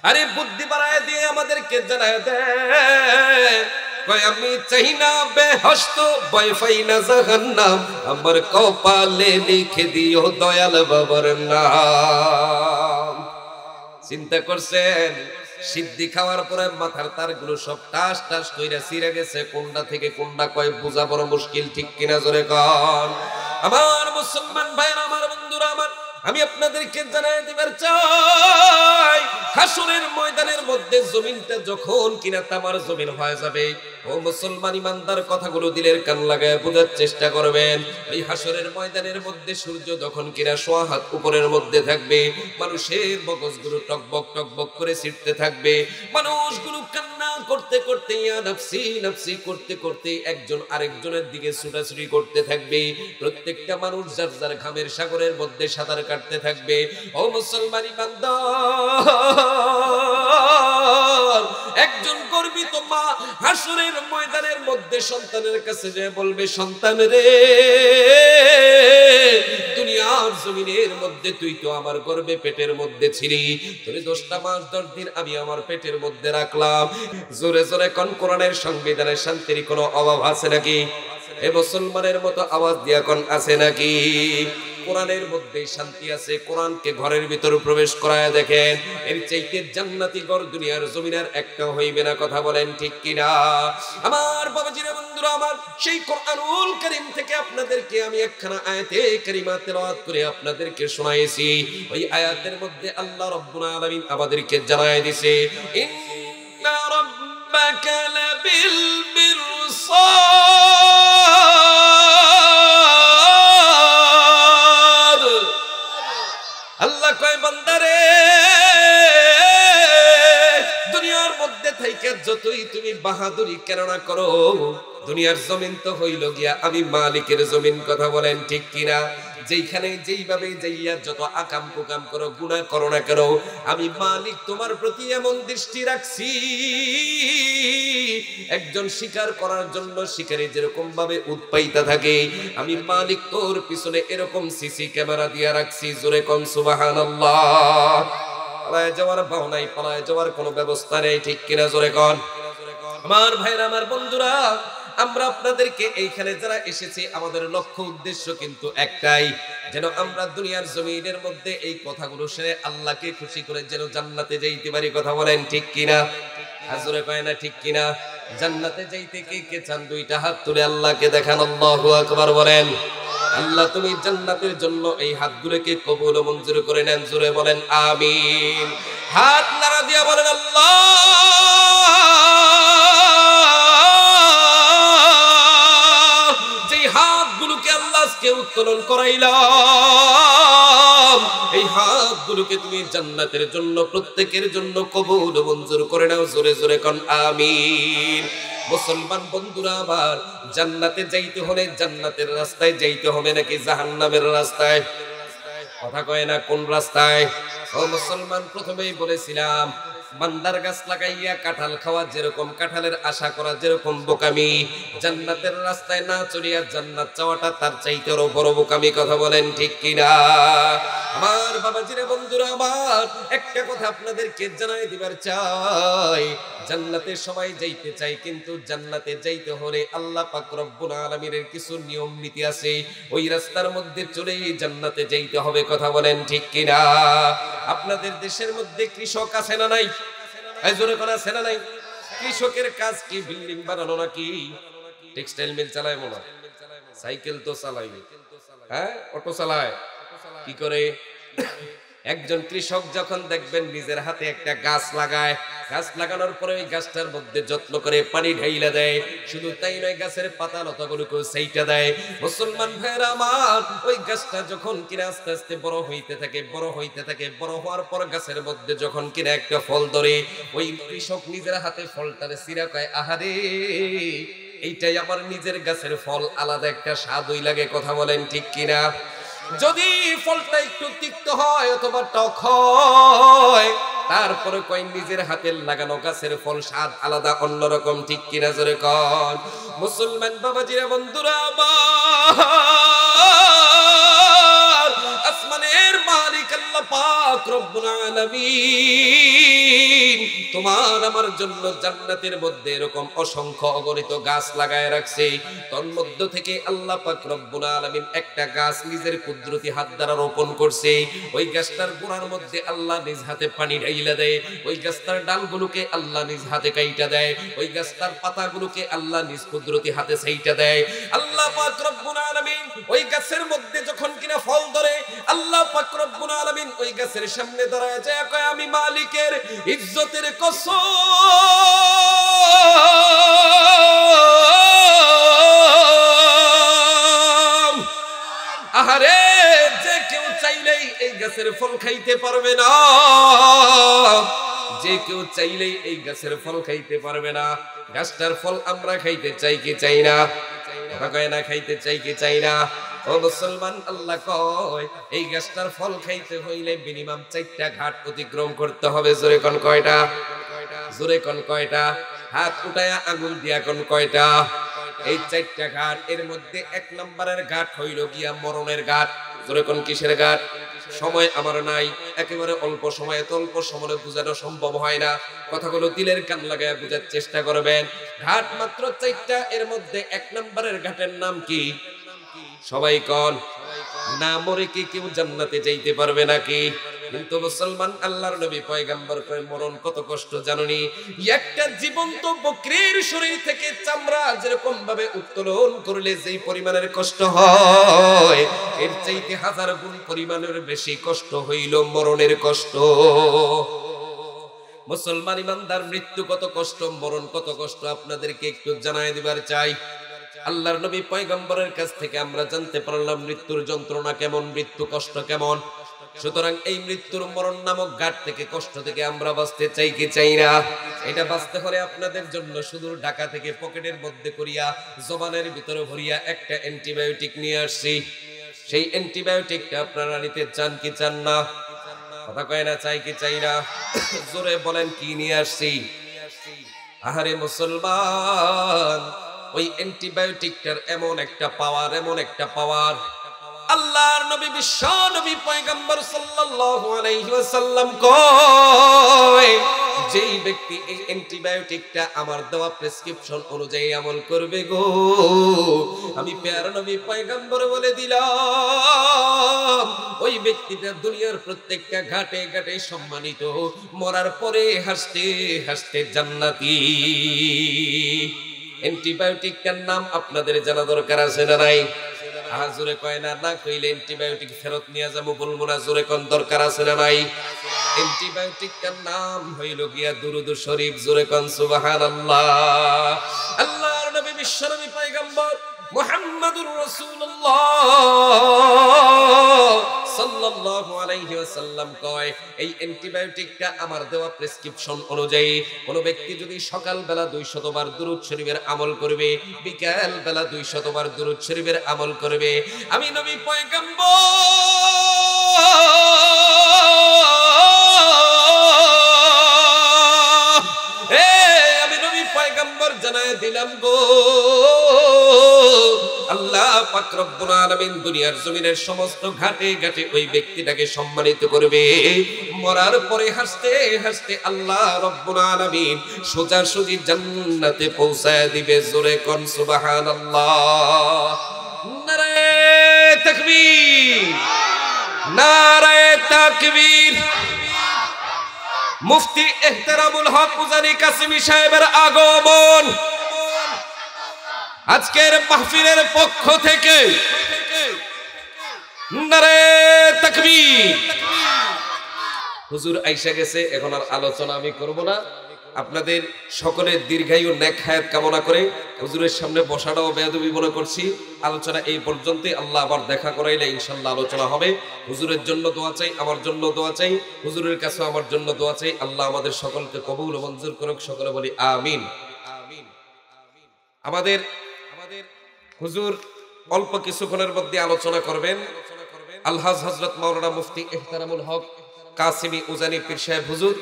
আরে বুদ্ধি বাড়ায় দিয়ে আমাদেরকে জানায় দেয়, আমি চাই না বেহস্ত ভয় পাই না জাহান্নাম, আমার কপালে লিখে দিও দয়াল বাবার নাম। চিন্তা করছেন? সিদ্ধি খাওয়ার পরে মাথার তারগুলো সব টাস টাস কইরা ছিঁড়ে গেছে, কোনটা থেকে কোনটা কয় বোঝা বড় মুশকিল। ঠিক কিনা? জোরে কন। আমার মুসলমান ভাইরা আমার, বন্ধুরা আমার, আমি আপনাদেরকে জানাই দিবার চাই, হাসরের ময়দানের মধ্যে জমিনটা যখন কিনা তামার জমিন হয়ে যাবে, ও মুসলমান ইমানদার কথাগুলো দিলের কান লাগায় বোঝার চেষ্টা করবেন। এই হাসরের ময়দানের মধ্যে সূর্য যখন কিনা 100 হাত উপরের মধ্যে থাকবে, মানুষের মগজগুলো টকবক টকবক করে ছিটতে থাকবে, মানুষগুলো কান্না করতে করতে ইয়া নাফসি নাফসি করতে করতে একজন আরেকজনের দিকে ছুটাছুটি করতে থাকবে। প্রত্যেকটা মানুষ যার যার ঘামের সাগরের মধ্যে সাঁতার কাটতে থাকবে। ও মুসলমান ইমানদার, একজন গর্বিত মা হাসরের ময়দানের মধ্যে সন্তানের কাছে যে বলবে, সন্তান রে, দুনিয়ার জমিনের মধ্যে তুই তো আমার গর্ভে পেটের মধ্যে ছিলি, তোরে 10টা মাস 10 দিন আমি আমার পেটের মধ্যে রাখলাম। জোরে জোরে কোন কোরআনের সংবিধানের শান্তির কোনো অভাব আছে নাকি? এ মুসলমানের মতো আওয়াজ দিয়া কোন আছে নাকি? কোরআনের মধ্যে শান্তি আছে। কোরআনকে ঘরের ভিতর প্রবেশ করায় দেখেন, এর চাইতে জান্নাতি ঘর দুনিয়ার জমিনের একটা হইবে না। কথা বলেন ঠিক কিনা? আমার বাবাজিরা, বন্ধুরা আমার, সেই কোরআনুল কারীম থেকে আপনাদেরকে আমি একখানা আয়াতে কারিমা তেলাওয়াত করে আপনাদেরকে শোনাইছি। ওই আয়াতের মধ্যে আল্লাহ রাব্বুল আলামিন আমাদেরকে জানায় দিয়েছে, ইন্না রাব্বাকা লাবিল মিরসাদ। আল্লাহ কয়, বান্দারে, দুনিয়ার মধ্যে থেকে যতই তুমি বাহাদুরি কেন না করো, দুনিয়ার জমিন তো হইল গিয়া আমি মালিকের জমিন। কথা বলেন ঠিক কিনা? যেইখানে যেইভাবে যাইয়া যত আকাম কুকাম করো, গুনাহ করো না কেন, আমি মালিক তোমার প্রতি এমন দৃষ্টি রাখছি, একজন শিকার করার জন্য শিকারী যেরকম ভাবে উৎপাইতা থাকে, আমি মালিক তোর পিছনে এরকম সিসি ক্যামেরা দিয়া রাখছি। জোরে কোন সুবহানাল্লাহ। পালায় যাওয়ার ভাও নাই, পালায় যাওয়ার কোনো ব্যবস্থা নেই। ঠিক কিনা? জোরে কোন। আমার ভাইরা, আমার বন্ধুরা, আমরা আপনাদেরকে এইখানে যারা এসেছি, আমাদের লক্ষ্য উদ্দেশ্য কিন্তু একটাই, যেন আমরা দুনিয়ার জমিনের মধ্যে এই কথাগুলো শুনে আল্লাহকে খুশি করে যেন জান্নাতে যাইতে পারি। কথা বলেন ঠিক কিনা? হাজুরে কয় না ঠিক কিনা? জান্নাতে যাইতে কে কে চান? 2টা হাত তুলে আল্লাহকে দেখান। আল্লাহু আকবার বলেন। আল্লাহ তুমি জান্নাতের জন্য এই হাতগুলোকে কবুল ও মঞ্জুর করে নেন। জোরে বলেন আমিন। হাত নাড়া দিয়া বলেন আল্লাহ। যেই হাতগুলোকে আল্লাহ আজকে উত্তোলন করাইলাম, এই হাতগুলোকে তুমি জান্নাতের জন্য প্রত্যেকের জন্য কবুল ও মঞ্জুর করে নাও। জোরে জোরে কোন আমিন। মুসলমান বন্ধুরা আমার, জান্নাতে যাইতে হলে জান্নাতের রাস্তায় যাইতে হবে নাকি জাহান্নামের রাস্তায়? কথা কয় না, কোন রাস্তায়? ও মুসলমান, প্রথমেই বলেছিলাম, মান্দার গাছ লাগাইয়া কাঁঠাল খাওয়া যেরকম, কাঁঠালের আশা করা যেরকম বোকামি, জান্নাতের রাস্তায় না চলিয়া জান্নাত চাওয়াটা তার চাইতেও বড় বোকামি। কথা বলেন ঠিক কিনা? আমার বাবাজিরা, বন্ধুরা আমার, একটা কথা আপনাদেরকে জানাই দিবার চাই, জান্নাতে সবাই যাইতে চাই, কিন্তু জান্নাতে যাইতে হলে আল্লাহ পাক রব্বুল আলামিনের কিছু নিয়ম নীতি আছে। ওই রাস্তার মধ্যে চলেই জান্নাতে যাইতে হবে। কথা বলেন ঠিক কিনা? আপনাদের দেশের মধ্যে কৃষক আছে না নাই? এই জোরে কোন আছে না নাই? কৃষকের কাজ কি বিল্ডিং বানানো নাকি টেক্সটাইল মিল চালায়? মনে সাইকেল তো চালায়, হ্যাঁ অটো চালায়। কি করে? একজন কৃষক যখন দেখবেন নিজের হাতে একটা গাছ লাগায়, গাছ লাগানোর পরে ওই গাছটার মধ্যে যত্ন করে পানি ঢাইলা দেয়। শুধু তাই নয়, গাছের পাতা লতাগুলোকেও সেইটা দেয়। মুসলমান ভাইরা আমার, ওই গাছটা যখন কিনা আস্তে আস্তে বড় হইতে থাকে, বড় হইতে থাকে, বড় হওয়ার পর গাছের মধ্যে যখন কিনা একটা ফল ধরে, ওই কৃষক নিজের হাতে ফলটারে চিরা কয়, আহারে এইটাই আমার নিজের গাছের ফল, আলাদা একটা স্বাদই লাগে। কথা বলেন ঠিক কিনা? যদি ফলটা একটু তিক্ত হয় অথবা টক হয়, তারপরে কয় নিজের হাতের লাগানো গাছের ফল স্বাদ আলাদা, অন্যরকম। ঠিক কিনা? জোরে কন। মুসলমান বাবাজিরা, বন্ধুরা আমার, আসমানের মালিক আল্লাহ পাক রব্বুল আলামিন তোমার আমার জন্য জান্নাতের মধ্যে এরকম অসংখ্য অগণিত গাছ লাগায় রাখছে। তন্মধ্য থেকে আল্লাহ পাক রব্বুল আলামিন একটা গাছ নিজের কুদরতি হাত দ্বারা রোপণ করছে। ওই গাছটার গোড়ার মধ্যে আল্লাহ নিজ হাতে পানি ঢাইলা দেয়, ওই গাছটার ডালগুলোকে আল্লাহ নিজ হাতে কাইটা দেয়, ওই গাছটার পাতাগুলোকে আল্লাহ নিজ কুদরতি হাতে ছাইটা দেয়। আল্লাহ পাক রব্বুল আলামিন ওই গাছের মধ্যে যখন কিনা ফল ধরে, আল্লাহ পাক রব্বুল আলামিন ওই গাছের সামনে দাঁড়ায় যায় কয়, আমি মালিকের ইজ্জতের কসম, আহারে যে কেউ চাইলেই এই গাছের ফল খাইতে পারবে না, যে কেউ চাইলেই এই গাছের ফল খাইতে পারবে না। গাছটার ফল আমরা খাইতে চাই কি চাই না? কথা কয় না? খাইতে চাই কি চাই না? ও মুসলমান, আল্লাহ কয় এই গাছটার ফল খাইতে হইলে মিনিমাম 4টা ঘাট অতিক্রম করতে হবে। জোরে কোন কয়টা? জোরে কোন কয়টা? হাত উঠায়া আঙ্গুল দিয়া কোন কয়টা? এই 4টা ঘাট। এর মধ্যে 1 নম্বরের ঘাট হইল গিয়া মরণের ঘাট। জোরে কোন কিসের ঘাট? সময় আমার নাই, একেবারে অল্প সময়, এত অল্প সময়ে বোঝানো সম্ভব হয় না। কথাগুলো দিলের কান লাগায় বোঝার চেষ্টা করবেন। ঘাট মাত্র 4টা। এর মধ্যে 1 নম্বরের ঘাটের নাম কি? সবাই কোন? না মরে কি কেউ জান্নাতে যাইতে পারবে নাকি? কিন্তু মুসলমান, আল্লাহর নবী পয়গম্বর কয় মরণ কত কষ্ট জানোনি? একটা জীবন্ত বকরির শরীর থেকে চামড়া যেরকম ভাবে উত্তোলন করলে যেই পরিমাণের কষ্ট হয়, এর চাইতে 1000 গুণ পরিমাণের বেশি কষ্ট হইল মরণের কষ্ট। মুসলমান ইমানদার, মৃত্যু কত কষ্ট, মরণ কত কষ্ট আপনাদেরকে একটু জানাই দিবার চাই। আল্লাহর নবী পয়গম্বরের কাছ থেকে আমরা জানতে পারলাম মৃত্যুর যন্ত্রণা কেমন, মৃত্যু কষ্ট কেমন। সুতরাং এই মৃত্যুর মরণ নামক ঘাট থেকে, কষ্ট থেকে আমরা বাঁচতে চাই কি চাই না? এটা বাঁচতে হলে আপনাদের জন্য সুদূর ঢাকা থেকে পকেটের মধ্যে করিয়া, জবানের ভিতরে ভরিয়া একটা অ্যান্টিবায়োটিক নিয়ে আসছি। সেই অ্যান্টিবায়োটিকটা আপনারা নিতে চান কি চান না? কথা কয় না? চাই কি চাই না? জোরে বলেন, কি নিয়ে আসছি? আহারে মুসলমান, ওই অ্যান্টিবায়োটিকটার এমন একটা পাওয়ার, এমন একটা পাওয়ার, আল্লাহর নবী বিশ্ব নবী পয়গম্বর সাল্লাল্লাহু আলাইহি ওয়াসাল্লাম কয়, যেই ব্যক্তি এই অ্যান্টিবায়োটিকটা আমার দেওয়া প্রেসক্রিপশন অনুযায়ী আমল করবে গো, আমি প্যারা নবী পয়গম্বর বলে দিলাম, ওই ব্যক্তিটা দুনিয়ার প্রত্যেকটা ঘাটে ঘাটে সম্মানিত, মরার পরে হাসতে হাসতে জান্নাতি। অ্যান্টিবায়োটিকটার নাম আপনাদের জানা দরকার আছে না নাই? জোরে কয় না? না কইলে অ্যান্টিবায়োটিক ফেরত নিয়ে যাবো বলবো না। জোরে কোন দরকার আছে না নাই? অ্যান্টিবায়োটিকটার নাম হইল গিয়া দুরূদ শরীফ। জোরে কোন সুবহানাল্লাহ। আল্লাহর নবী বিশ্ব নবী পয়গম্বর মুহাম্মাদুর রাসূলুল্লাহ সাল্লাল্লাহু আলাইহি ওয়াসাল্লাম কয়, এই অ্যান্টিবায়োটিকটা আমার দেওয়া প্রেসক্রিপশন অনুযায়ী কোন ব্যক্তি যদি সকাল বেলা 200 বার দুরূদ শরীফের আমল করবে, বিকাল বেলা 200 বার দুরূদ শরীফের আমল করবে, আমি নবী পয়গম্বর জানায় দিলাম গো আল্লাহ পাক রব্বুল আলামিন দুনিয়ার জমিনের সমস্ত ঘাটে ঘাটে ওই ব্যক্তিটাকে সম্মানিত করবে। মরার পরে হাসতে হাসতে আল্লাহ রব্বুল আলামিন সোজাসুজি জান্নাতে পৌঁছায় দিবে। জোরে কোন সুবহানাল্লাহ। নারে তাকবীর, নারে তাকবীর। মুফতি ইহতেরামুল হক উজানি কাসেমি সাহেবের আগমন আজকের মাহফিলের পক্ষ থেকে নারে তাকবীর। হুজুর আইসা গেছে, এখন আর আলোচনা আমি করব না। আপনাদের সকলের দীর্ঘায়ু নেক হায়াত কামনা করে হুজুরের সামনে বসাটাও বেয়াদবি মনে করছি। আলোচনা এই পর্যন্তই। আল্লাহ আবার দেখা করাইলে ইনশাআল্লাহ আলোচনা হবে। হুজুরের জন্য দোয়া চাই, আমার জন্য দোয়া চাই, হুজুরের কাছে আমার জন্য দোয়া চাই। আল্লাহ আমাদের সকলকে কবুল ও মঞ্জুর করুক। সকলে বলি আমিন। আমাদের হুজুর অল্প কিছুক্ষণের মধ্যে আলোচনা করবেন। আলহাজ হযরত মাওলানা মুফতি ইহতেরামুল হক কাসেমি উজানি পীর সাহেব হুজুর।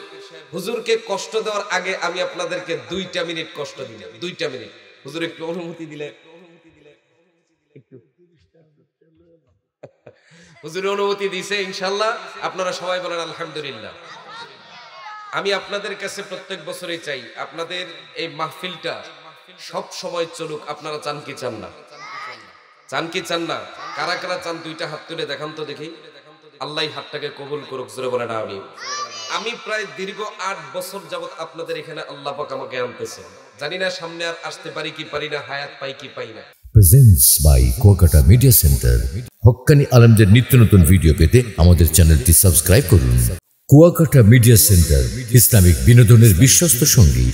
হুজুরকে কষ্ট দেওয়ার আগে আমি আপনাদেরকে 2টা মিনিট কষ্ট দিলাম। 2টা মিনিট হুজুর একটু অনুমতি দিলে, একটু হুজুর অনুমতি দিয়েছে ইনশাআল্লাহ। আপনারা সবাই বলেন আলহামদুলিল্লাহ। আমি আপনাদের কাছে প্রত্যেক বছরই চাই আপনাদের এই মাহফিলটা সব সময় চলুক। আপনারা চান কি চান না? চান কি চান না? কারা কারা চান 2টা হাত তুলে দেখান তো দেখি। আল্লাহ হাতটাকে কবুল করুক। জোরে বলেন আমিন। আমি প্রায় দীর্ঘ 8 বছর যাবত আপনাদের এখানে আল্লাহ পাক আমাকে আনতেছে। জানি না সামনে আর আসতে পারি কি পারি না, হায়াত পাই কি পাই না। Presents by Kuakata media centre. হক্কানি আলেমদের নিত্য নতুন ভিডিও পেতে আমাদের চ্যানেলটি সাবস্ক্রাইব করুন। কুয়াকাটা মিডিয়া সেন্টার, ইসলামিক বিনোদনের বিশ্বস্ত সঙ্গী।